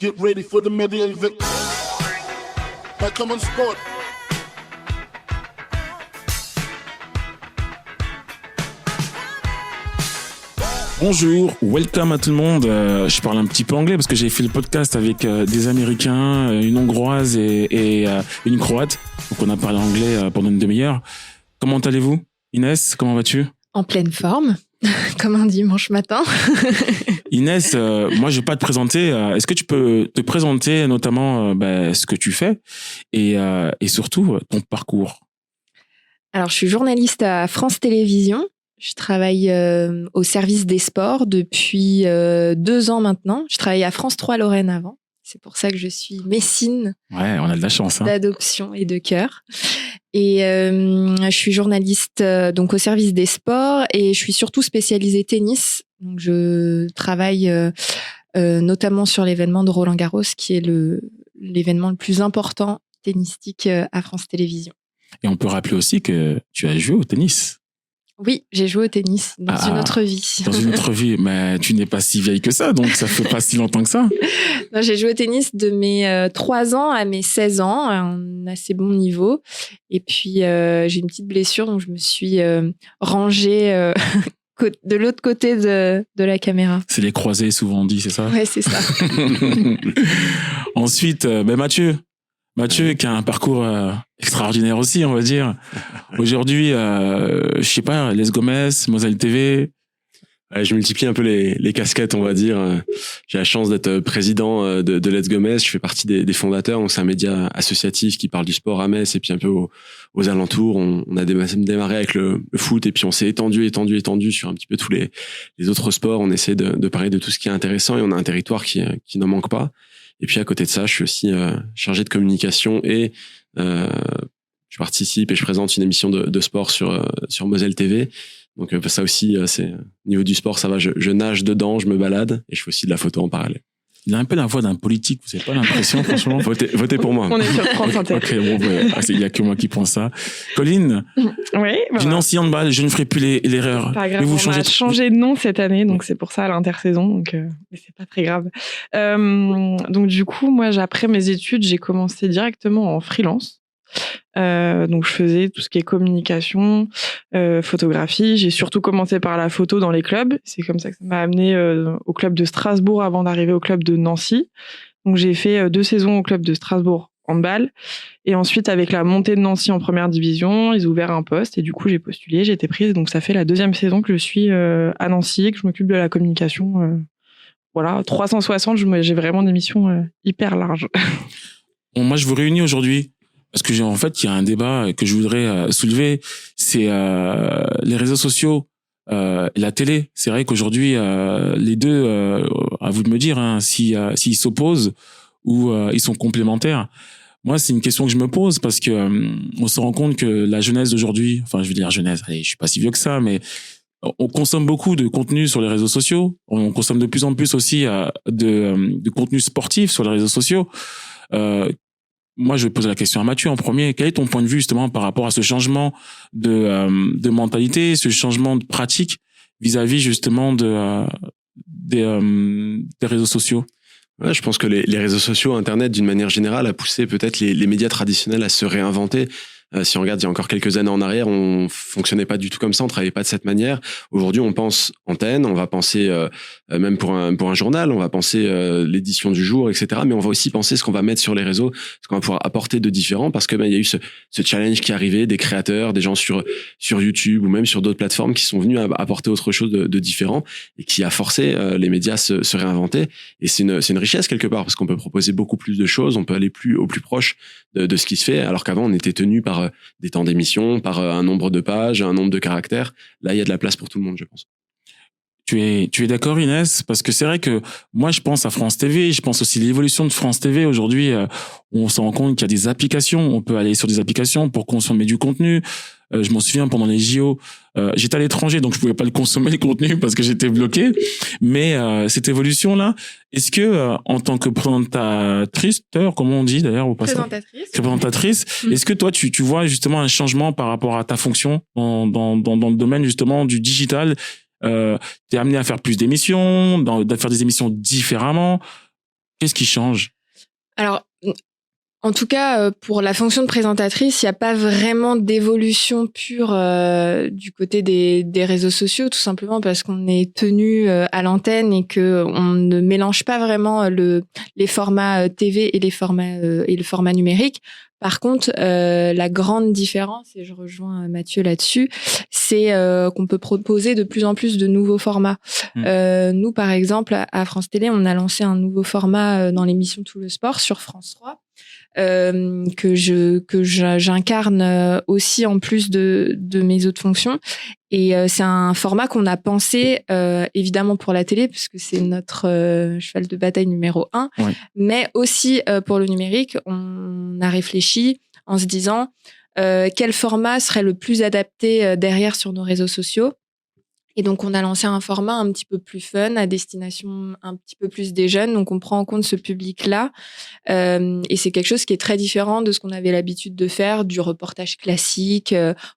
Get ready for the media event. Now come on, sport. Bonjour, welcome à tout le monde. Je parle un petit peu anglais parce que j'ai fait le podcast avec des Américains, une Hongroise et une Croate. Donc on a parlé anglais pendant une demi-heure. Comment allez-vous, Inès? Comment vas-tu? En pleine forme, comme un dimanche matin. Inès, moi je vais pas te présenter. Est-ce que tu peux te présenter notamment ce que tu fais et surtout ton parcours? Alors je suis journaliste à France Télévisions. Je travaille au service des sports depuis 2 ans maintenant. Je travaillais à France 3 Lorraine avant. C'est pour ça que je suis messine. Ouais, on a de la chance. D'adoption et de cœur. Et je suis journaliste donc au service des sports et je suis surtout spécialisée tennis. Donc je travaille notamment sur l'événement de Roland-Garros, qui est l'événement le plus important tennistique à France Télévisions. Et on peut rappeler aussi que tu as joué au tennis. Oui, j'ai joué au tennis dans une autre vie. Dans une autre vie, mais tu n'es pas si vieille que ça, donc ça fait pas si longtemps que ça. Non, j'ai joué au tennis de mes 3 ans à mes 16 ans, à un assez bon niveau. Et puis, j'ai une petite blessure, donc je me suis rangée de l'autre côté de la caméra. C'est les croisés, souvent on dit, c'est ça? Ouais, c'est ça. Ensuite, Mathieu, qui a un parcours extraordinaire aussi, on va dire. Aujourd'hui, je sais pas, Les Gomez, Moselle TV. Ouais, je multiplie un peu les casquettes, on va dire. J'ai la chance d'être président de Let's Go Metz. Je fais partie des fondateurs. Donc c'est un média associatif qui parle du sport à Metz et puis un peu aux alentours. On a démarré avec le foot et puis on s'est étendu sur un petit peu tous les autres sports. On essaie de parler de tout ce qui est intéressant et on a un territoire qui n'en manque pas. Et puis à côté de ça, je suis aussi chargé de communication et je participe et je présente une émission de sport sur Moselle TV. Donc ça aussi, c'est au niveau du sport, ça va. Je nage dedans, je me balade et je fais aussi de la photo en parallèle. Il a un peu la voix d'un politique, vous n'avez pas l'impression, franchement? Votez pour moi. On est sur France Inter. Ok, bon, il y a que moi qui pense ça. Colline, oui, du Nancy Handball, je ne ferai plus l'erreur. Pas grave, Mais vous on a changé de nom cette année, donc c'est pour ça à l'intersaison, donc mais c'est pas très grave. Donc du coup, moi, après mes études, j'ai commencé directement en freelance. Donc je faisais tout ce qui est communication, photographie. J'ai surtout commencé par la photo dans les clubs. C'est comme ça que ça m'a amené au club de Strasbourg avant d'arriver au club de Nancy. Donc j'ai fait 2 saisons au club de Strasbourg handball. Et ensuite, avec la montée de Nancy en première division, ils ont ouvert un poste et du coup j'ai postulé, j'ai été prise. Donc ça fait la 2e saison que je suis à Nancy, que je m'occupe de la communication. Voilà, 360, j'ai vraiment des missions hyper larges. Bon, moi, je vous réunis aujourd'hui parce que en fait, il y a un débat que je voudrais soulever, c'est les réseaux sociaux et la télé. C'est vrai qu'aujourd'hui, les deux, à vous de me dire s'ils s'opposent ou ils sont complémentaires. Moi, c'est une question que je me pose parce que on se rend compte que la jeunesse d'aujourd'hui, enfin, je veux dire jeunesse, allez, je suis pas si vieux que ça, mais on consomme beaucoup de contenu sur les réseaux sociaux. On consomme de plus en plus aussi de contenu sportif sur les réseaux sociaux. Moi, je vais poser la question à Mathieu en premier. Quel est ton point de vue justement par rapport à ce changement de mentalité, ce changement de pratique vis-à-vis justement des réseaux sociaux? Ouais, je pense que les réseaux sociaux, Internet d'une manière générale a poussé peut-être les médias traditionnels à se réinventer. Si on regarde, il y a encore quelques années en arrière, on fonctionnait pas du tout comme ça, on travaillait pas de cette manière. Aujourd'hui, on pense antenne, on va penser même pour un journal, on va penser l'édition du jour, etc. Mais on va aussi penser ce qu'on va mettre sur les réseaux, ce qu'on va pouvoir apporter de différent, parce que il y a eu ce challenge qui est arrivé, des créateurs, des gens sur YouTube ou même sur d'autres plateformes qui sont venus apporter autre chose de différent et qui a forcé les médias à se réinventer. Et c'est une richesse quelque part parce qu'on peut proposer beaucoup plus de choses, on peut aller au plus proche de ce qui se fait, alors qu'avant on était tenu par des temps d'émission, par un nombre de pages, un nombre de caractères. Là, il y a de la place pour tout le monde, je pense. Tu es d'accord, Inès? Parce que c'est vrai que moi, je pense à France TV, je pense aussi à l'évolution de France TV. Aujourd'hui, on se rend compte qu'il y a des applications. On peut aller sur des applications pour consommer du contenu. Je m'en souviens, pendant les JO, j'étais à l'étranger, donc je pouvais pas le consommer, le contenu, parce que j'étais bloqué. Mais cette évolution-là, est-ce que en tant que présentatrice, comment on dit d'ailleurs au passage? Présentatrice. Est-ce que toi, tu vois justement un changement par rapport à ta fonction dans le domaine justement du digital? T'es amené à faire plus d'émissions, à faire des émissions différemment. Qu'est-ce qui change? Alors, en tout cas, pour la fonction de présentatrice, il n'y a pas vraiment d'évolution pure du côté des réseaux sociaux, tout simplement parce qu'on est tenu à l'antenne et que on ne mélange pas vraiment les formats TV et le format numérique. Par contre, la grande différence, et je rejoins Mathieu là-dessus, c'est qu'on peut proposer de plus en plus de nouveaux formats. Nous, par exemple, à France Télé, on a lancé un nouveau format dans l'émission Tout le sport sur France 3. Que j'incarne aussi en plus de mes autres fonctions, et c'est un format qu'on a pensé évidemment pour la télé puisque c'est notre cheval de bataille numéro 1, ouais. Mais aussi pour le numérique. On a réfléchi en se disant quel format serait le plus adapté derrière sur nos réseaux sociaux. Et donc, on a lancé un format un petit peu plus fun, à destination un petit peu plus des jeunes. Donc, on prend en compte ce public-là. Et c'est quelque chose qui est très différent de ce qu'on avait l'habitude de faire, du reportage classique.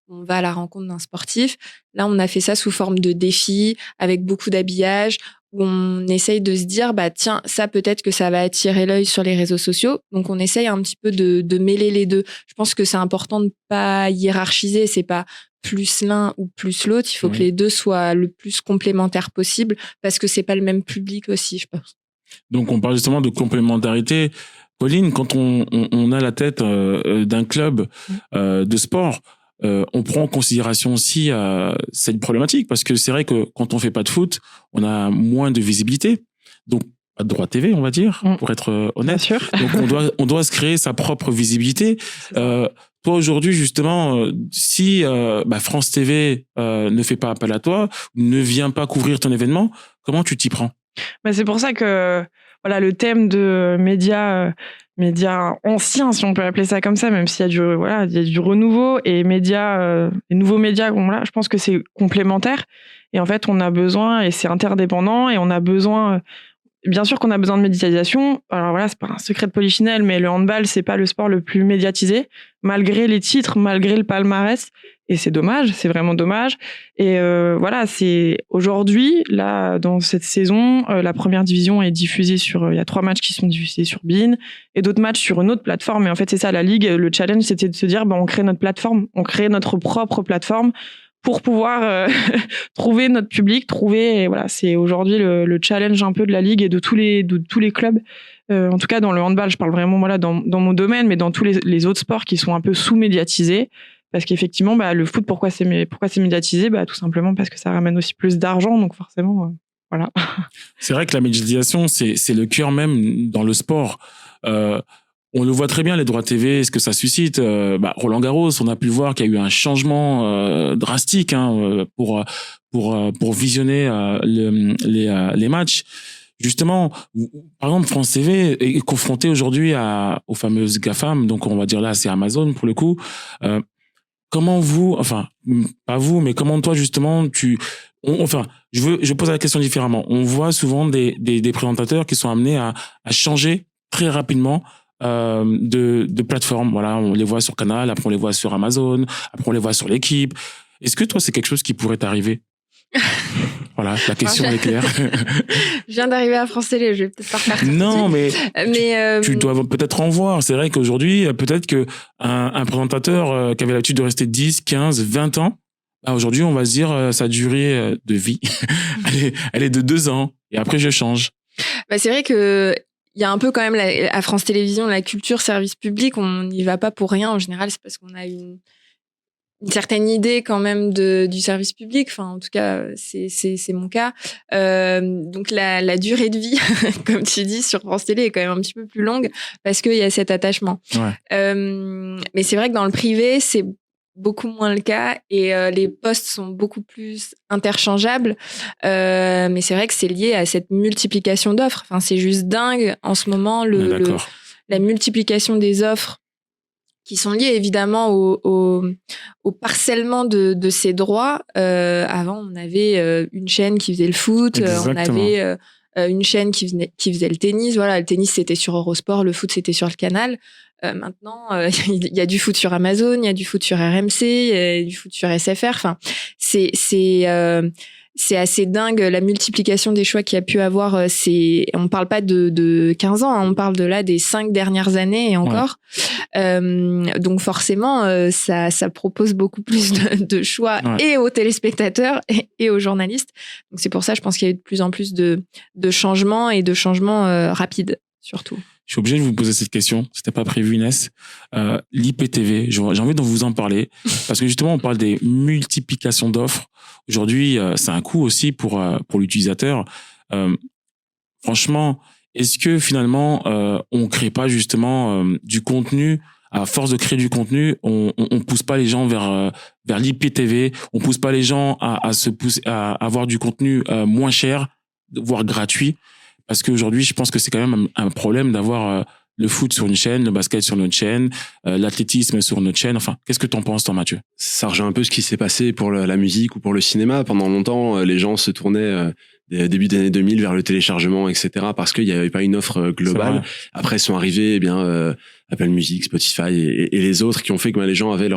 On va à la rencontre d'un sportif. Là, on a fait ça sous forme de défi, avec beaucoup d'habillage, où on essaye de se dire, bah tiens, ça peut-être que ça va attirer l'œil sur les réseaux sociaux. Donc, on essaye un petit peu de mêler les deux. Je pense que c'est important de ne pas hiérarchiser. C'est pas plus l'un ou plus l'autre, il faut que les deux soient le plus complémentaires possible parce que c'est pas le même public aussi, je pense. Donc on parle justement de complémentarité. Pauline, quand on a la tête d'un club de sport, on prend en considération aussi cette problématique parce que c'est vrai que quand on fait pas de foot, on a moins de visibilité. Donc pas de droit TV, on va dire, pour être honnête. Bien sûr. Donc on doit se créer sa propre visibilité. Toi aujourd'hui justement, si France TV ne fait pas appel à toi, ne vient pas couvrir ton événement, comment tu t'y prends? C'est pour ça que voilà le thème de médias anciens, si on peut appeler ça comme ça, même s'il y a du renouveau et les nouveaux médias, voilà, je pense que c'est complémentaire. Et en fait, on a besoin, et c'est interdépendant, et on a besoin. Bien sûr qu'on a besoin de médiatisation. Alors voilà, c'est pas un secret de polichinelle, mais le handball, c'est pas le sport le plus médiatisé, malgré les titres, malgré le palmarès. Et c'est dommage, c'est vraiment dommage. Et voilà, c'est aujourd'hui, là, dans cette saison, la première division est diffusée il y a 3 matchs qui sont diffusés sur beIN et d'autres matchs sur une autre plateforme. Et en fait, c'est ça, la Ligue, le challenge, c'était de se dire, on crée notre plateforme, on crée notre propre plateforme pour pouvoir trouver notre public, et voilà, c'est aujourd'hui le challenge un peu de la Ligue et de tous les clubs. En tout cas, dans le handball, je parle vraiment dans mon domaine, mais dans tous les autres sports qui sont un peu sous-médiatisés. Parce qu'effectivement, le foot, pourquoi c'est médiatisé? Tout simplement parce que ça ramène aussi plus d'argent, donc forcément, voilà. C'est vrai que la médiatisation, c'est le cœur même dans le sport. On le voit très bien, les droits TV, ce que ça suscite. Roland Garros, on a pu voir qu'il y a eu un changement drastique pour visionner les matchs. Justement, par exemple, France TV est confrontée aujourd'hui aux fameuses GAFAM, donc on va dire là, c'est Amazon pour le coup. Comment vous, enfin, pas vous, mais comment toi justement je pose la question différemment. On voit souvent des présentateurs qui sont amenés à changer très rapidement de plateforme. Voilà, on les voit sur Canal, après on les voit sur Amazon, après on les voit sur l'équipe. Est-ce que toi c'est quelque chose qui pourrait t'arriver? Voilà, la question est claire. Je viens d'arriver à France Télé, je vais peut-être pas repartir. Non, mais tu dois peut-être en voir. C'est vrai qu'aujourd'hui, peut-être que un présentateur qui avait l'habitude de rester 10, 15, 20 ans, aujourd'hui, on va se dire sa durée de vie, elle est de 2 ans. Et après, je change. C'est vrai que il y a un peu quand même à France Télévisions, la culture service public, on n'y va pas pour rien. En général, c'est parce qu'on a une certaine idée quand même du service public. Enfin, en tout cas, c'est mon cas. Donc la durée de vie, comme tu dis, sur France Télé est quand même un petit peu plus longue parce qu'il y a cet attachement. Ouais. Mais c'est vrai que dans le privé, c'est beaucoup moins le cas et les postes sont beaucoup plus interchangeables. Mais c'est vrai que c'est lié à cette multiplication d'offres. Enfin, c'est juste dingue en ce moment la multiplication des offres qui sont liées évidemment au parcellement de ces droits. Avant, on avait une chaîne qui faisait le foot, on avait une chaîne qui faisait le tennis. Voilà, le tennis c'était sur Eurosport, le foot c'était sur le Canal. Maintenant, il y a du foot sur Amazon, il y a du foot sur RMC, il y a du foot sur SFR. Enfin, c'est c'est assez dingue la multiplication des choix qu'il y a pu avoir. On parle pas de 15 ans, hein, on parle de là des 5 dernières années et encore. Donc forcément, ça propose beaucoup plus de choix et aux téléspectateurs et aux journalistes. Donc c'est pour ça, je pense qu'il y a eu de plus en plus de changements et de changements rapides, surtout. Je suis obligé de vous poser cette question. C'était pas prévu, Inès. L'IPTV, j'ai envie de vous en parler parce que justement, on parle des multiplications d'offres. Aujourd'hui, c'est un coût aussi pour l'utilisateur. Franchement, est-ce que finalement, on crée pas justement du contenu à force de créer du contenu, on pousse pas les gens vers l'IPTV, on pousse pas les gens à se pousser à avoir du contenu moins cher, voire gratuit. Parce qu'aujourd'hui, je pense que c'est quand même un problème d'avoir le foot sur une chaîne, le basket sur notre chaîne, l'athlétisme sur notre chaîne. Enfin, qu'est-ce que t'en penses, toi, Mathieu? Ça rejoint un peu ce qui s'est passé pour la musique ou pour le cinéma. Pendant longtemps, les gens se tournaient début des années 2000 vers le téléchargement, etc. parce qu'il n'y avait pas une offre globale. Après sont arrivés, Apple Music, Spotify et les autres qui ont fait que les gens avaient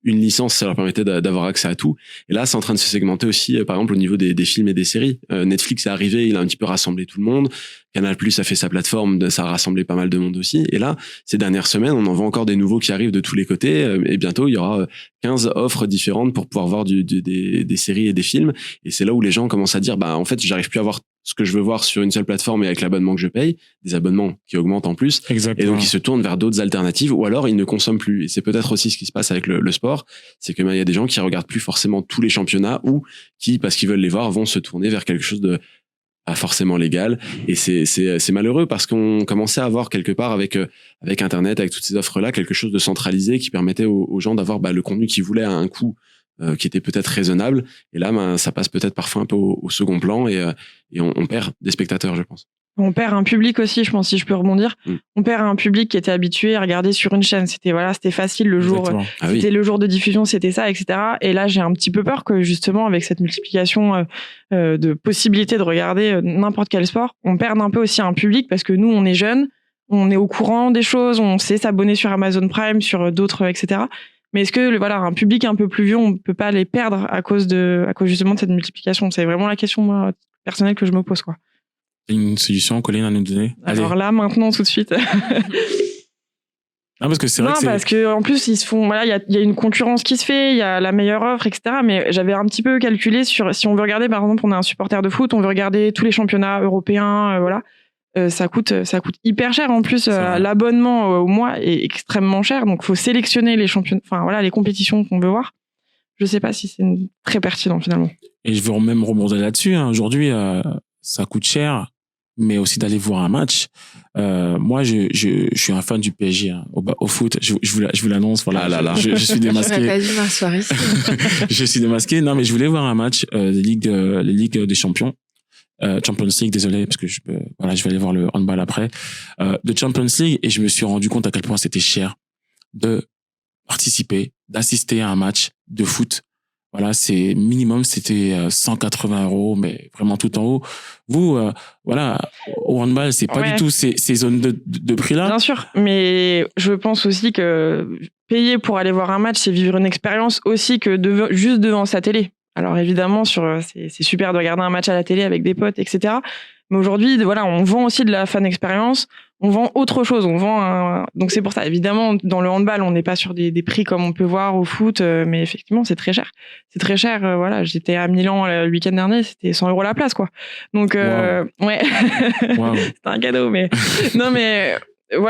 une licence, ça leur permettait d'avoir accès à tout. Et là, c'est en train de se segmenter aussi, par exemple, au niveau des films et des séries. Netflix est arrivé, il a un petit peu rassemblé tout le monde. Canal+ a fait sa plateforme, ça a rassemblé pas mal de monde aussi. Et là, ces dernières semaines, on en voit encore des nouveaux qui arrivent de tous les côtés. Et bientôt, il y aura 15 offres différentes pour pouvoir voir des séries et des films. Et c'est là où les gens commencent à dire, en fait, j'arrive plus à voir ce que je veux voir sur une seule plateforme et avec l'abonnement que je paye, des abonnements qui augmentent en plus. Exactement. Et donc, ils se tournent vers d'autres alternatives ou alors ils ne consomment plus. Et c'est peut-être aussi ce qui se passe avec le sport. C'est que il y a des gens qui regardent plus forcément tous les championnats ou qui, parce qu'ils veulent les voir, vont se tourner vers quelque chose de pas forcément légal. Et c'est malheureux parce qu'on commençait à avoir quelque part avec Internet, avec toutes ces offres-là, quelque chose de centralisé qui permettait aux gens d'avoir le contenu qu'ils voulaient à un coût qui était peut-être raisonnable. Et là, ça passe peut-être parfois un peu au second plan et on perd des spectateurs, je pense. On perd un public aussi, je pense, si je peux rebondir. On perd un public qui était habitué à regarder sur une chaîne. C'était facile le jour. C'était le jour de diffusion, c'était ça, etc. Et là, j'ai un petit peu peur que justement, avec cette multiplication de possibilités de regarder n'importe quel sport, on perde un peu aussi un public parce que nous, on est jeunes, on est au courant des choses, on sait s'abonner sur Amazon Prime, sur d'autres, etc. Mais est-ce que un public un peu plus vieux, on peut pas les perdre à cause justement de cette multiplication? C'est vraiment la question moi personnelle que je me pose, quoi. Une solution, Colline, à nous donner? Alors là, maintenant, tout de suite. Parce que c'est vrai que parce que en plus ils se font, il y a une concurrence qui se fait, il y a la meilleure offre, etc. Mais j'avais un petit peu calculé sur si on veut regarder, par exemple, on est un supporter de foot, on veut regarder tous les championnats européens, ça coûte hyper cher en plus. L'abonnement au mois est extrêmement cher, donc faut sélectionner les championnats, les compétitions qu'on veut voir. Je sais pas si c'est très pertinent finalement. Et je veux même rebondir là-dessus. Aujourd'hui, ça coûte cher, mais aussi d'aller voir un match. Moi, je suis un fan du PSG au foot. Je vous l'annonce. Voilà, je suis démasqué. J'aurais pas dû m'asseoir ici. Je suis démasqué. Non, mais je voulais voir un match les Ligues des Champions. Champions League, désolé, parce que je vais aller voir le handball après. De Champions League, et je me suis rendu compte à quel point c'était cher de participer, d'assister à un match de foot. Voilà, c'est minimum, c'était 180 €, mais vraiment tout en haut. Vous, au handball, c'est pas du tout ces zones de prix-là. Bien sûr, mais je pense aussi que payer pour aller voir un match, c'est vivre une expérience aussi que juste devant sa télé. Alors évidemment, c'est super de regarder un match à la télé avec des potes, etc. Mais aujourd'hui, on vend aussi de la fan expérience, on vend autre chose, donc c'est pour ça. Évidemment, dans le handball, on n'est pas sur des prix comme on peut voir au foot, mais effectivement, c'est très cher. C'est très cher. J'étais à Milan le week-end dernier, c'était 100 € la place, quoi. Donc ouais, wow. C'était un cadeau, mais non, mais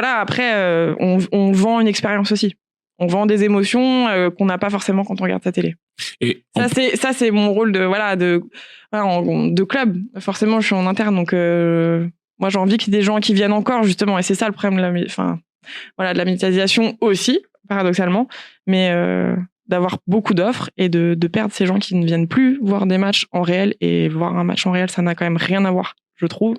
après, on vend une expérience aussi. On vend des émotions qu'on n'a pas forcément quand on regarde sa télé. Et ça c'est mon rôle de club. Forcément, je suis en interne, donc moi j'ai envie qu'il y ait des gens qui viennent encore, justement, et c'est ça le problème de la médiatisation aussi, paradoxalement, mais d'avoir beaucoup d'offres et de perdre ces gens qui ne viennent plus voir des matchs en réel. Et voir un match en réel, ça n'a quand même rien à voir, je trouve.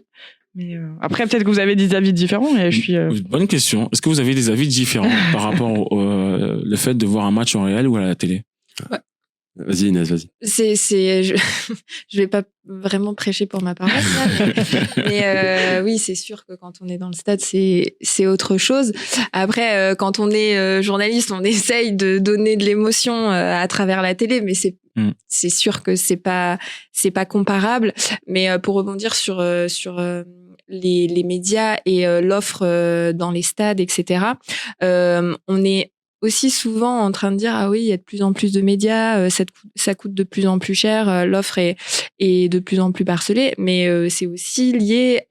Mais après, peut-être que vous avez des avis différents. Et je suis. Bonne question. Est-ce que vous avez des avis différents par rapport au le fait de voir un match en réel ou à la télé? Ouais. Vas-y, Inès, vas-y. Je vais pas vraiment prêcher pour ma paroisse, mais oui, c'est sûr que quand on est dans le stade, c'est autre chose. Après, quand on est journaliste, on essaye de donner de l'émotion à travers la télé, mais C'est sûr que c'est pas comparable. Mais pour rebondir sur les médias et l'offre dans les stades, etc. On est aussi souvent en train de dire ah oui, il y a de plus en plus de médias, ça coûte de plus en plus cher, l'offre est de plus en plus parcelée, mais c'est aussi lié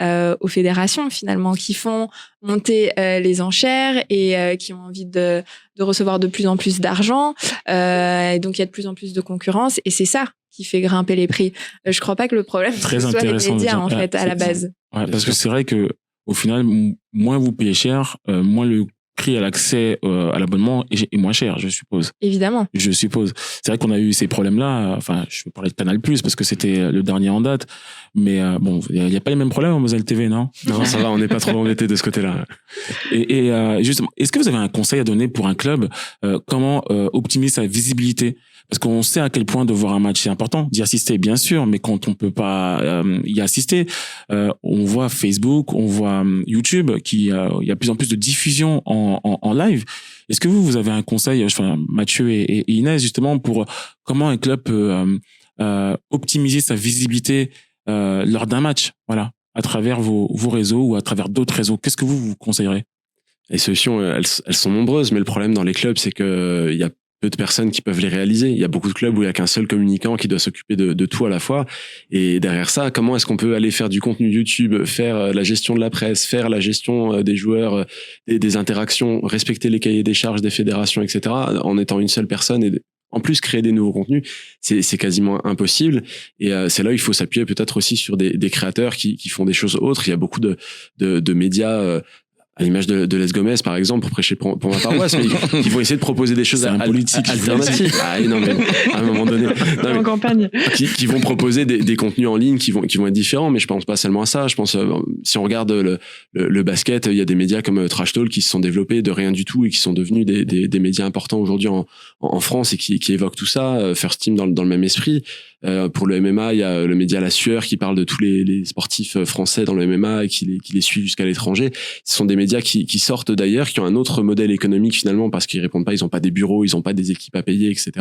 aux fédérations finalement qui font monter les enchères et qui ont envie de recevoir de plus en plus d'argent, et donc il y a de plus en plus de concurrence et c'est ça qui fait grimper les prix. Je crois pas que le problème Très ce soit les intéressant médias de dire. en fait à la base. Ouais, parce que c'est vrai que au final, moins vous payez cher, moins le prix à l'accès à l'abonnement est moins cher, je suppose. Évidemment. Je suppose. C'est vrai qu'on a eu ces problèmes-là. Enfin, je peux parler de Canal+, parce que c'était le dernier en date. Mais bon, il n'y a pas les mêmes problèmes en Moselle TV, non? Non, ça va, on n'est pas trop embêté de ce côté-là. Et justement, est-ce que vous avez un conseil à donner pour un club? Comment optimiser sa visibilité? Parce qu'on sait à quel point de voir un match c'est important, d'y assister bien sûr, mais quand on peut pas y assister, on voit Facebook, on voit YouTube, il y a de plus en plus de diffusion en live. Est-ce que vous avez un conseil, enfin Mathieu et Inès justement, pour comment un club peut optimiser sa visibilité lors d'un match, voilà, à travers vos réseaux ou à travers d'autres réseaux? Qu'est-ce que vous conseillerez? Les solutions, elles sont nombreuses, mais le problème dans les clubs, c'est que il y a peu de personnes qui peuvent les réaliser. Il y a beaucoup de clubs où il y a qu'un seul communicant qui doit s'occuper de tout à la fois. Et derrière ça, comment est-ce qu'on peut aller faire du contenu YouTube, faire la gestion de la presse, faire la gestion des joueurs, des interactions, respecter les cahiers des charges des fédérations, etc., en étant une seule personne et en plus créer des nouveaux contenus, c'est quasiment impossible. Et c'est là où il faut s'appuyer peut-être aussi sur des créateurs qui font des choses autres. Il y a beaucoup de médias à l'image de Les Gomez, par exemple, pour prêcher pour ma paroisse, mais ils vont essayer de proposer des choses alternatives. Ah, non, mais à un moment donné. En campagne. Qui vont proposer des contenus en ligne qui vont être différents, mais je pense pas seulement à ça. Je pense, si on regarde le basket, il y a des médias comme Trash Talk qui se sont développés de rien du tout et qui sont devenus des médias importants aujourd'hui en France et qui évoquent tout ça. First Team dans le même esprit. Pour le MMA, il y a le média La Sueur qui parle de tous les sportifs français dans le MMA et qui les suit jusqu'à l'étranger. Ce sont des médias qui sortent d'ailleurs, qui ont un autre modèle économique finalement parce qu'ils répondent pas, ils ont pas des bureaux, ils ont pas des équipes à payer, etc.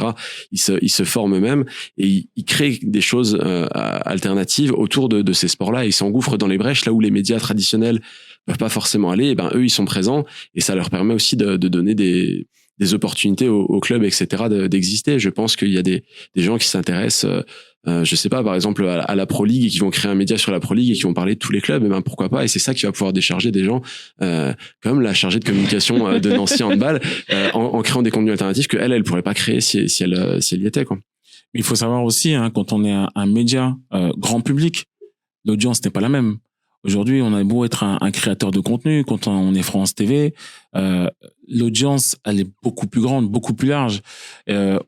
Ils se forment eux-mêmes et ils créent des choses alternatives autour de ces sports-là et ils s'engouffrent dans les brèches là où les médias traditionnels peuvent pas forcément aller. Et ben eux, ils sont présents et ça leur permet aussi de donner des opportunités au club, etc., d'exister. Je pense qu'il y a des gens qui s'intéressent, je sais pas, par exemple, à la Pro League et qui vont créer un média sur la Pro League et qui vont parler de tous les clubs, et ben pourquoi pas. Et c'est ça qui va pouvoir décharger des gens, comme la chargée de communication de Nancy Handball, en créant des contenus alternatifs que elle pourrait pas créer si elle y était, quoi. Mais il faut savoir aussi, hein, quand on est un média grand public, l'audience n'est pas la même. Aujourd'hui, on a beau être un créateur de contenu, quand on est France TV, l'audience, elle est beaucoup plus grande, beaucoup plus large.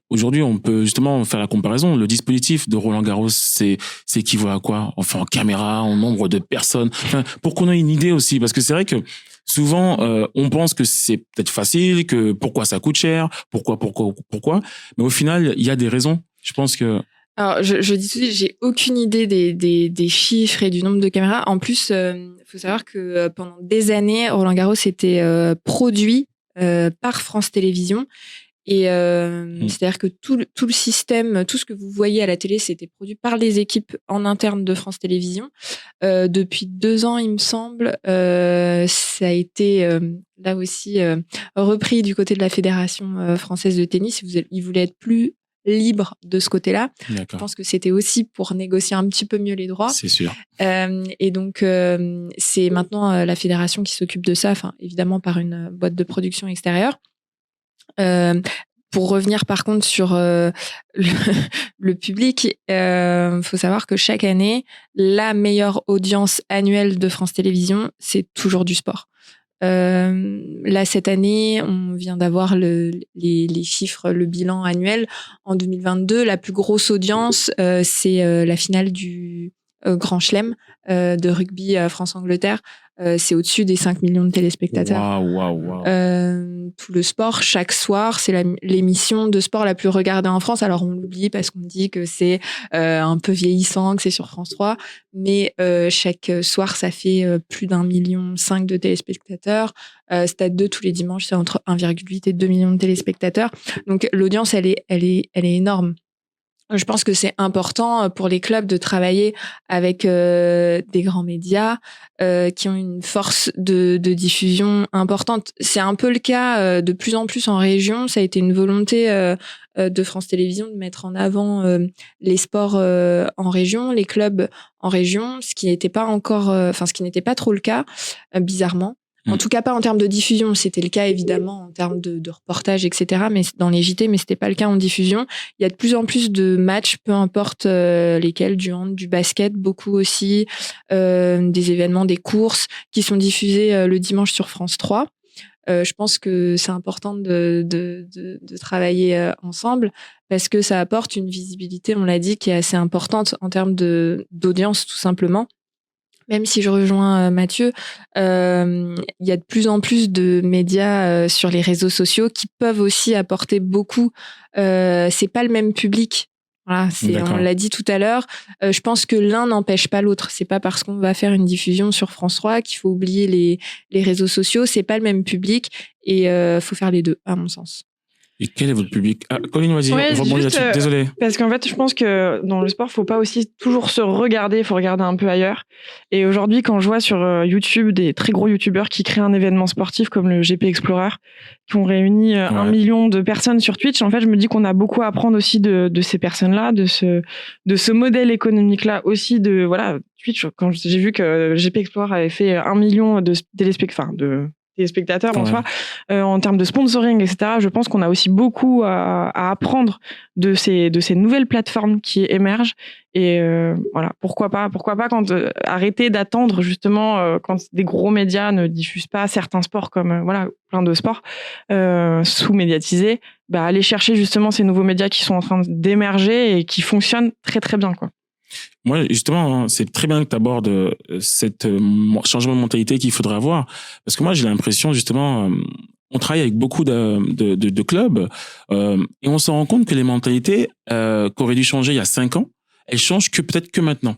Aujourd'hui, on peut justement faire la comparaison. Le dispositif de Roland Garros, c'est équivaut à quoi? Enfin, en caméra, en nombre de personnes. Enfin, pour qu'on ait une idée aussi, parce que c'est vrai que souvent, on pense que c'est peut-être facile, que pourquoi ça coûte cher, pourquoi. Mais au final, il y a des raisons. Je pense que... Alors, je dis tout de suite, j'ai aucune idée des chiffres et du nombre de caméras. En plus, faut savoir que pendant des années, Roland Garros était produit par France Télévisions. Et c'est-à-dire que tout le système, tout ce que vous voyez à la télé, c'était produit par les équipes en interne de France Télévisions. Depuis 2 ans, il me semble, ça a été là aussi repris du côté de la Fédération française de tennis. Ils voulaient être plus libre de ce côté-là. D'accord. Je pense que c'était aussi pour négocier un petit peu mieux les droits. C'est sûr. Et donc, c'est maintenant la fédération qui s'occupe de ça, enfin, évidemment par une boîte de production extérieure. Pour revenir par contre sur le public, faut savoir que chaque année, la meilleure audience annuelle de France Télévisions, c'est toujours du sport. Là, cette année, on vient d'avoir les chiffres, le bilan annuel. En 2022, la plus grosse audience, c'est la finale du Grand Chelem de rugby France-Angleterre. C'est au-dessus des 5 millions de téléspectateurs. Wow. Tout le sport, chaque soir, c'est l'émission de sport la plus regardée en France. Alors, on l'oublie parce qu'on dit que c'est un peu vieillissant, que c'est sur France 3. Mais chaque soir, ça fait plus d'1,5 million de téléspectateurs. Stade 2, tous les dimanches, c'est entre 1,8 et 2 millions de téléspectateurs. Donc, l'audience, elle est énorme. Je pense que c'est important pour les clubs de travailler avec des grands médias qui ont une force de diffusion importante. C'est un peu le cas de plus en plus en région. Ça a été une volonté de France Télévisions de mettre en avant les sports en région, les clubs en région, ce qui n'était pas encore, ce qui n'était pas trop le cas, bizarrement. En tout cas, pas en termes de diffusion. C'était le cas, évidemment, en termes de reportage, etc. Mais dans les JT, mais c'était pas le cas en diffusion. Il y a de plus en plus de matchs, peu importe lesquels, du hand, du basket, beaucoup aussi, des événements, des courses qui sont diffusés le dimanche sur France 3. Je pense que c'est important de travailler ensemble parce que ça apporte une visibilité, on l'a dit, qui est assez importante en termes d'audience, tout simplement. Même si je rejoins Mathieu, il y a de plus en plus de médias sur les réseaux sociaux qui peuvent aussi apporter beaucoup. C'est pas le même public. Voilà, on l'a dit tout à l'heure. Je pense que l'un n'empêche pas l'autre. C'est pas parce qu'on va faire une diffusion sur France 3 qu'il faut oublier les réseaux sociaux. C'est pas le même public et faut faire les deux, à mon sens. Et quel est votre public? Colline, vas-y, ouais, rebondis là-dessus. Désolé. Parce qu'en fait, je pense que dans le sport, faut pas aussi toujours se regarder, faut regarder un peu ailleurs. Et aujourd'hui, quand je vois sur YouTube des très gros YouTubeurs qui créent un événement sportif comme le GP Explorer, qui ont réuni 1 million de personnes sur Twitch, en fait, je me dis qu'on a beaucoup à apprendre aussi de ces personnes-là, de ce modèle économique-là aussi de, voilà, Twitch. Quand j'ai vu que GP Explorer avait fait 1 million de téléspectateurs en soi, en termes de sponsoring, etc. Je pense qu'on a aussi beaucoup à apprendre de ces nouvelles plateformes qui émergent. Et voilà, pourquoi pas quand arrêter d'attendre justement quand des gros médias ne diffusent pas certains sports comme voilà plein de sports sous-médiatisés, aller chercher justement ces nouveaux médias qui sont en train d'émerger et qui fonctionnent très très bien, quoi. Moi, justement, c'est très bien que tu abordes cette changement de mentalité qu'il faudrait avoir. Parce que moi, j'ai l'impression, justement, on travaille avec beaucoup de clubs et on se rend compte que les mentalités qui auraient dû changer il y a 5 ans, elles changent peut-être que maintenant.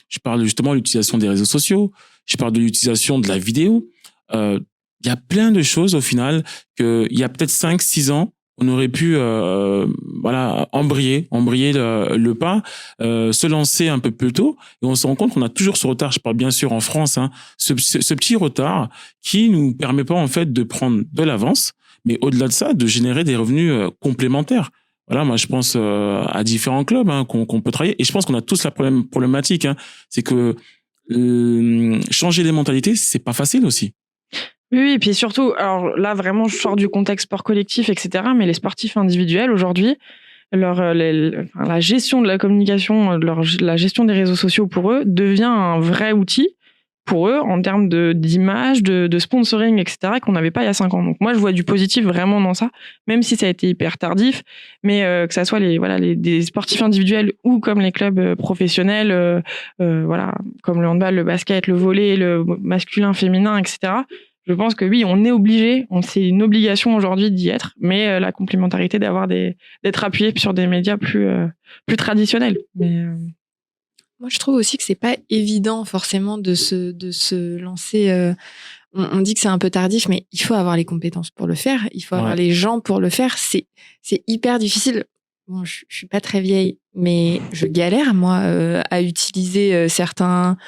Je parle justement de l'utilisation des réseaux sociaux, je parle de l'utilisation de la vidéo. Il y a plein de choses, au final, qu'il y a peut-être 5-6 ans, on aurait pu embrayer le pas, se lancer un peu plus tôt, et on se rend compte qu'on a toujours ce retard. Je parle bien sûr en France, ce petit retard qui nous permet pas en fait de prendre de l'avance, mais au-delà de ça, de générer des revenus complémentaires. Voilà, moi je pense à différents clubs qu'on peut travailler, et je pense qu'on a tous la problématique, c'est que changer les mentalités, c'est pas facile aussi. Oui, et puis surtout, alors là vraiment je sors du contexte sport collectif, etc. Mais les sportifs individuels aujourd'hui, la gestion de la communication, la gestion des réseaux sociaux pour eux devient un vrai outil pour eux en termes d'image, de sponsoring, etc. qu'on n'avait pas il y a 5 ans. Donc moi je vois du positif vraiment dans ça, même si ça a été hyper tardif, mais que ça soit des sportifs individuels ou comme les clubs professionnels, comme le handball, le basket, le volley, le masculin, féminin, etc. Je pense que oui, on est obligé, c'est une obligation aujourd'hui d'y être, mais la complémentarité d'être appuyé sur des médias plus traditionnels. Mais moi, je trouve aussi que c'est pas évident forcément de se lancer. On dit que c'est un peu tardif, mais il faut avoir les compétences pour le faire. Il faut avoir les gens pour le faire. C'est hyper difficile. Bon, je suis pas très vieille, mais je galère moi à utiliser certains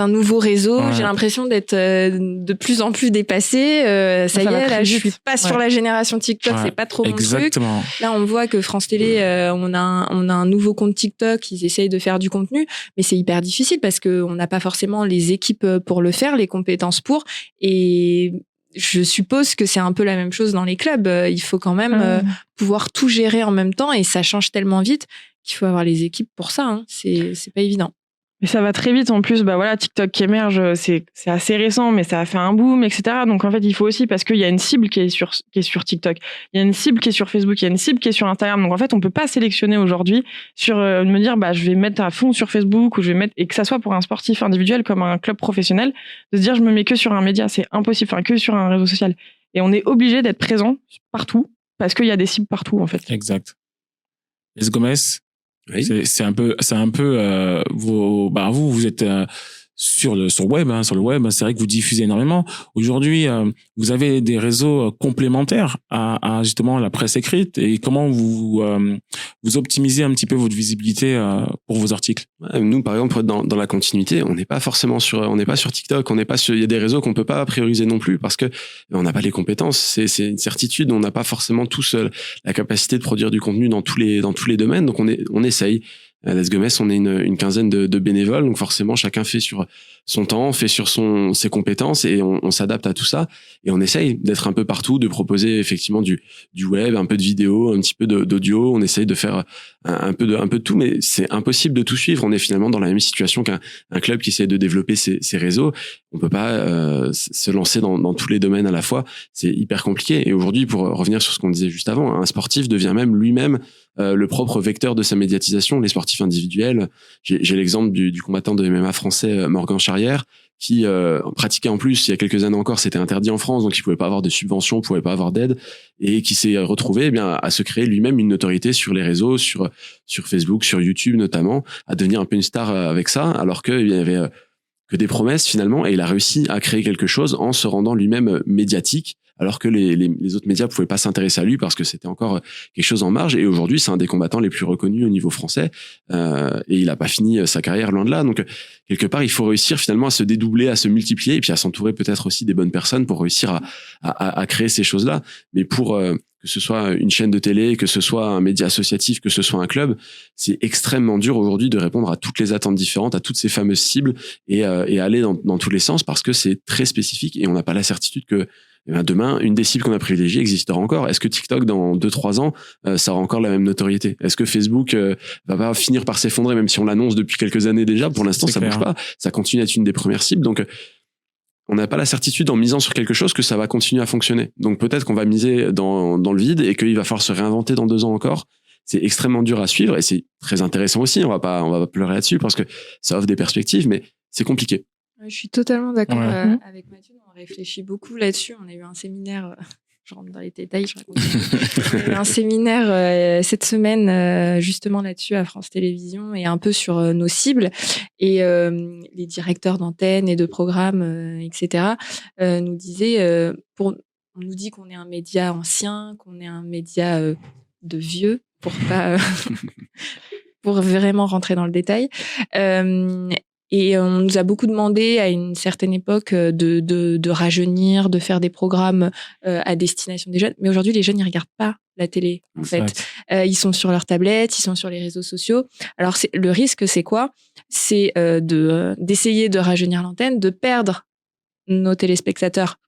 nouveaux réseaux. Ouais. J'ai l'impression d'être de plus en plus dépassée. Ça y est, là, je suis pas sur la génération TikTok, c'est pas trop mon truc. Là, on voit que France Télé, on a un nouveau compte TikTok. Ils essayent de faire du contenu, mais c'est hyper difficile parce que on n'a pas forcément les équipes pour le faire, les compétences pour. Et je suppose que c'est un peu la même chose dans les clubs. Il faut quand même pouvoir tout gérer en même temps et ça change tellement vite qu'il faut avoir les équipes pour ça. C'est pas évident. Mais ça va très vite en plus. TikTok qui émerge, c'est assez récent, mais ça a fait un boom, etc. Donc en fait, il faut aussi, parce qu'il y a une cible qui est sur TikTok, il y a une cible qui est sur Facebook, il y a une cible qui est sur Instagram. Donc en fait, on peut pas sélectionner aujourd'hui sur me dire je vais mettre à fond sur Facebook ou je vais mettre, et que ça soit pour un sportif individuel comme un club professionnel, de se dire je me mets que sur un média, c'est impossible, que sur un réseau social. Et on est obligé d'être présent partout parce qu'il y a des cibles partout en fait. Exact. Les Gomez. Oui. C'est un peu vous êtes sur le web, hein. Sur le web, c'est vrai que vous diffusez énormément. Aujourd'hui, vous avez des réseaux complémentaires à justement la presse écrite, et comment vous optimisez un petit peu votre visibilité pour vos articles? Ouais, nous, par exemple, dans la continuité, on n'est pas sur TikTok, il y a des réseaux qu'on peut pas prioriser non plus parce que on n'a pas les compétences. C'est une certitude. On n'a pas forcément tous la capacité de produire du contenu dans tous les domaines. Donc on essaye. À Let's Go Metz, on est une quinzaine de bénévoles, donc forcément chacun fait sur son temps, fait sur ses compétences, et on s'adapte à tout ça, et on essaye d'être un peu partout, de proposer effectivement du web, un peu de vidéo, un petit peu d'audio. On essaye de faire un peu de tout, mais c'est impossible de tout suivre. On est finalement dans la même situation qu'un club qui essaie de développer ses réseaux. On peut pas se lancer dans tous les domaines à la fois. C'est hyper compliqué. Et aujourd'hui, pour revenir sur ce qu'on disait juste avant, un sportif devient même lui-même le propre vecteur de sa médiatisation. Les sportifs individuels, j'ai l'exemple du combattant de MMA français Morgan Charrière, qui pratiquait en plus il y a quelques années encore, c'était interdit en France, donc il pouvait pas avoir de subventions, pouvait pas avoir d'aide, et qui s'est retrouvé à se créer lui-même une notoriété sur les réseaux, sur Facebook, sur YouTube notamment, à devenir un peu une star avec ça, alors qu'il y avait que des promesses finalement, et il a réussi à créer quelque chose en se rendant lui-même médiatique, alors que les autres médias pouvaient pas s'intéresser à lui parce que c'était encore quelque chose en marge. Et aujourd'hui, c'est un des combattants les plus reconnus au niveau français, et il a pas fini sa carrière, loin de là. Donc quelque part, il faut réussir finalement à se dédoubler, à se multiplier, et puis à s'entourer peut-être aussi des bonnes personnes pour réussir à créer ces choses-là. Mais pour que ce soit une chaîne de télé, que ce soit un média associatif, que ce soit un club, c'est extrêmement dur aujourd'hui de répondre à toutes les attentes différentes, à toutes ces fameuses cibles, et aller dans tous les sens, parce que c'est très spécifique, et on n'a pas la certitude que demain, une des cibles qu'on a privilégiées existera encore. Est-ce que TikTok, dans 2-3 ans, ça aura encore la même notoriété? Est-ce que Facebook va pas finir par s'effondrer, même si on l'annonce depuis quelques années déjà? Pour l'instant, ça bouge pas. Ça continue à être une des premières cibles. Donc, on n'a pas la certitude, en misant sur quelque chose, que ça va continuer à fonctionner. Donc, peut-être qu'on va miser dans le vide, et qu'il va falloir se réinventer dans 2 ans encore. C'est extrêmement dur à suivre, et c'est très intéressant aussi. On va pas pleurer là-dessus, parce que ça offre des perspectives, mais c'est compliqué. Je suis totalement d'accord Ouais. avec Mathieu. On réfléchit beaucoup là-dessus. On a eu un séminaire, je rentre dans les détails, je raconte. On a eu un séminaire cette semaine justement là-dessus à France Télévisions, et un peu sur nos cibles. Et les directeurs d'antennes et de programmes, etc., nous disaient, on nous dit qu'on est un média ancien, qu'on est un média de vieux, pour pas pour vraiment rentrer dans le détail. Et on nous a beaucoup demandé à une certaine époque de rajeunir, de faire des programmes à destination des jeunes. Mais aujourd'hui, les jeunes, ils regardent pas la télé, en fait. Ils sont sur leur tablette, ils sont sur les réseaux sociaux. Alors, le risque, c'est quoi? C'est d'essayer de rajeunir l'antenne, de perdre nos téléspectateurs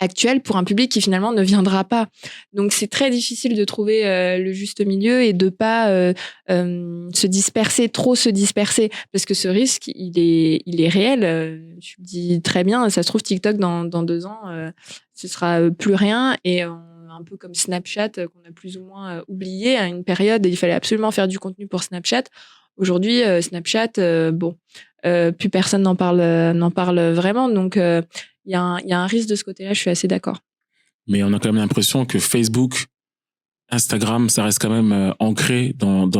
actuel pour un public qui finalement ne viendra pas. Donc c'est très difficile de trouver le juste milieu, et de pas se disperser, parce que ce risque il est réel. Tu le dis très bien, ça se trouve TikTok dans 2 ans ce sera plus rien, et un peu comme Snapchat qu'on a plus ou moins oublié à une période. Il fallait absolument faire du contenu pour Snapchat. Aujourd'hui Snapchat plus personne n'en parle vraiment, donc il y a un risque de ce côté-là, je suis assez d'accord. Mais on a quand même l'impression que Facebook, Instagram, ça reste quand même ancré dans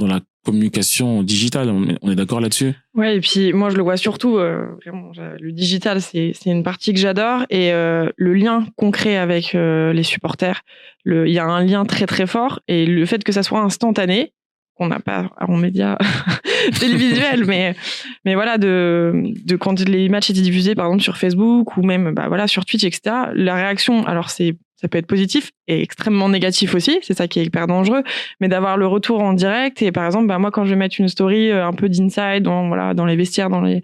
la communication digitale. On est d'accord là-dessus? Ouais, et puis moi je le vois surtout, vraiment, le digital, c'est une partie que j'adore, et le lien concret avec les supporters, il y a un lien très très fort, et le fait que ça soit instantané, qu'on n'a pas en médias télévisuels, mais voilà, de quand les matchs étaient diffusés par exemple sur Facebook, ou même sur Twitch, etc., la réaction, alors ça peut être positif et extrêmement négatif aussi, c'est ça qui est hyper dangereux, mais d'avoir le retour en direct. Et par exemple, moi quand je vais mettre une story un peu d'inside dans les vestiaires, il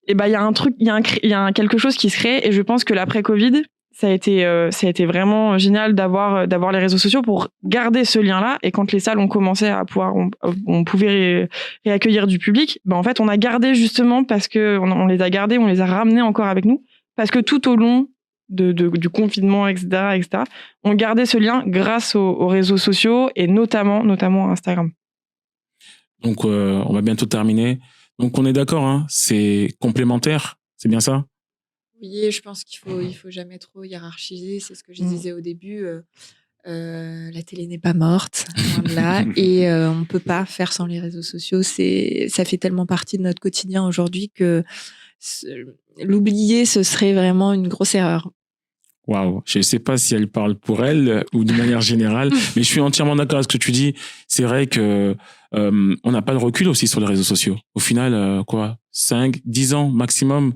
y a un truc, il y a quelque chose qui se crée, et je pense que l'après Covid, ça a été vraiment génial d'avoir les réseaux sociaux pour garder ce lien-là. Et quand les salles ont commencé à pouvoir, on pouvait réaccueillir du public, en fait, on a gardé, justement parce que on les a gardés, on les a ramenés encore avec nous, parce que tout au long du confinement, etc., on gardait ce lien grâce aux réseaux sociaux, et notamment Instagram. Donc, on va bientôt terminer. Donc, on est d'accord, hein, c'est complémentaire, c'est bien ça? Oui, je pense qu'il faut jamais trop hiérarchiser. C'est ce que je disais au début. La télé n'est pas morte, loin de là, et on peut pas faire sans les réseaux sociaux. Ça fait tellement partie de notre quotidien aujourd'hui que l'oublier, ce serait vraiment une grosse erreur. Waouh, je ne sais pas si elle parle pour elle ou de manière générale, mais je suis entièrement d'accord avec ce que tu dis. C'est vrai que on n'a pas de recul aussi sur les réseaux sociaux. Au final, 5, 10 ans maximum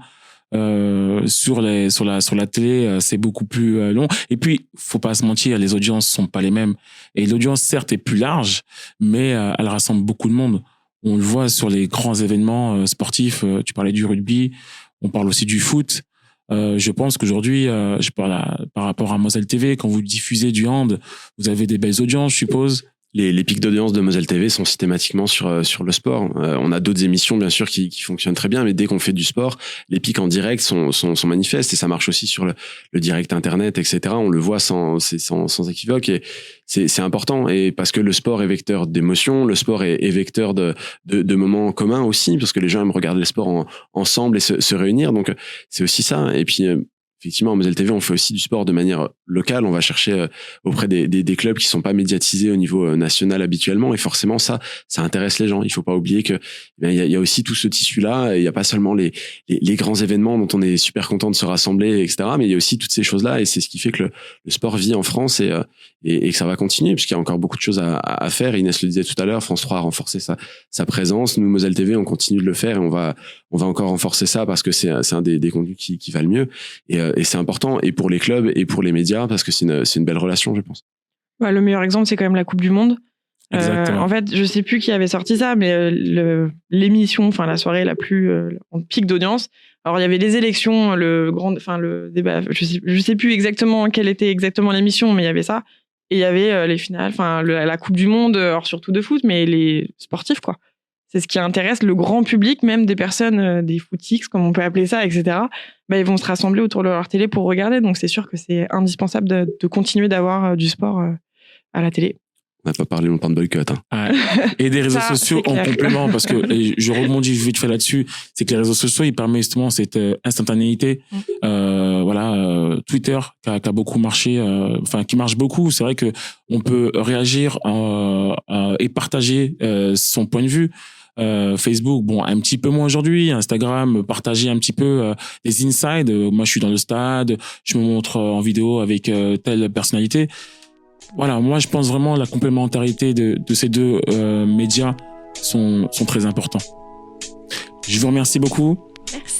sur la télé, c'est beaucoup plus long. Et puis, faut pas se mentir, les audiences sont pas les mêmes. Et l'audience, certes, est plus large, mais elle rassemble beaucoup de monde. On le voit sur les grands événements sportifs. Tu parlais du rugby, on parle aussi du foot. Je pense qu'aujourd'hui, je parle par rapport à Moselle TV, quand vous diffusez du hand, vous avez des belles audiences, je suppose. Les pics d'audience de Moselle TV sont systématiquement sur le sport. On a d'autres émissions, bien sûr, qui fonctionnent très bien, mais dès qu'on fait du sport, les pics en direct sont manifestes, et ça marche aussi sur le direct internet, etc. On le voit sans équivoque, et c'est important, et parce que le sport est vecteur d'émotions, le sport est vecteur de moments communs aussi, parce que les gens aiment regarder le sport ensemble et se réunir, donc c'est aussi ça. Et puis effectivement, à Moselle TV, on fait aussi du sport de manière locale. On va chercher auprès des clubs qui sont pas médiatisés au niveau national habituellement. Et forcément, ça intéresse les gens. Il faut pas oublier que il y a aussi tout ce tissu-là. Il y a pas seulement les grands événements dont on est super content de se rassembler, etc. Mais il y a aussi toutes ces choses-là. Et c'est ce qui fait que le sport vit en France et que ça va continuer, puisqu'il y a encore beaucoup de choses à faire. Inès le disait tout à l'heure, France 3 a renforcé sa présence. Nous, Moselle TV, on continue de le faire, et on va encore renforcer ça, parce que c'est un des contenus qui va le mieux. Et c'est important, et pour les clubs et pour les médias, parce que c'est une belle relation, je pense. Ouais, le meilleur exemple, c'est quand même la Coupe du Monde. Exactement. En fait, je sais plus qui avait sorti ça, mais l'émission, enfin la soirée la plus en pic d'audience. Alors il y avait les élections, le débat. Je sais plus exactement quelle était exactement l'émission, mais il y avait ça. Et il y avait les finales, enfin la Coupe du Monde, alors surtout de foot, mais les sportifs, quoi. C'est ce qui intéresse le grand public, même des personnes, des footix, comme on peut appeler ça, etc. Ils vont se rassembler autour de leur télé pour regarder. Donc, c'est sûr que c'est indispensable de continuer d'avoir du sport à la télé. On n'a pas parlé longtemps de boycott. Hein. Et des réseaux sociaux en complément, parce que je rebondis vite fait là-dessus, c'est que les réseaux sociaux, ils permettent justement cette instantanéité. Twitter qui a beaucoup marché, qui marche beaucoup. C'est vrai que on peut réagir et partager son point de vue. Facebook, bon, un petit peu moins aujourd'hui. Instagram, partager un petit peu les insides. Moi, je suis dans le stade, je me montre en vidéo avec telle personnalité. Voilà, moi, je pense vraiment la complémentarité de ces deux médias sont très importants. Je vous remercie beaucoup.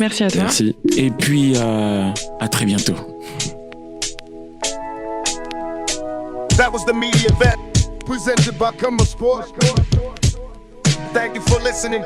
Merci à toi. Merci. Et puis, à très bientôt. That was the media event presented by Cumber Sports. Thank you for listening.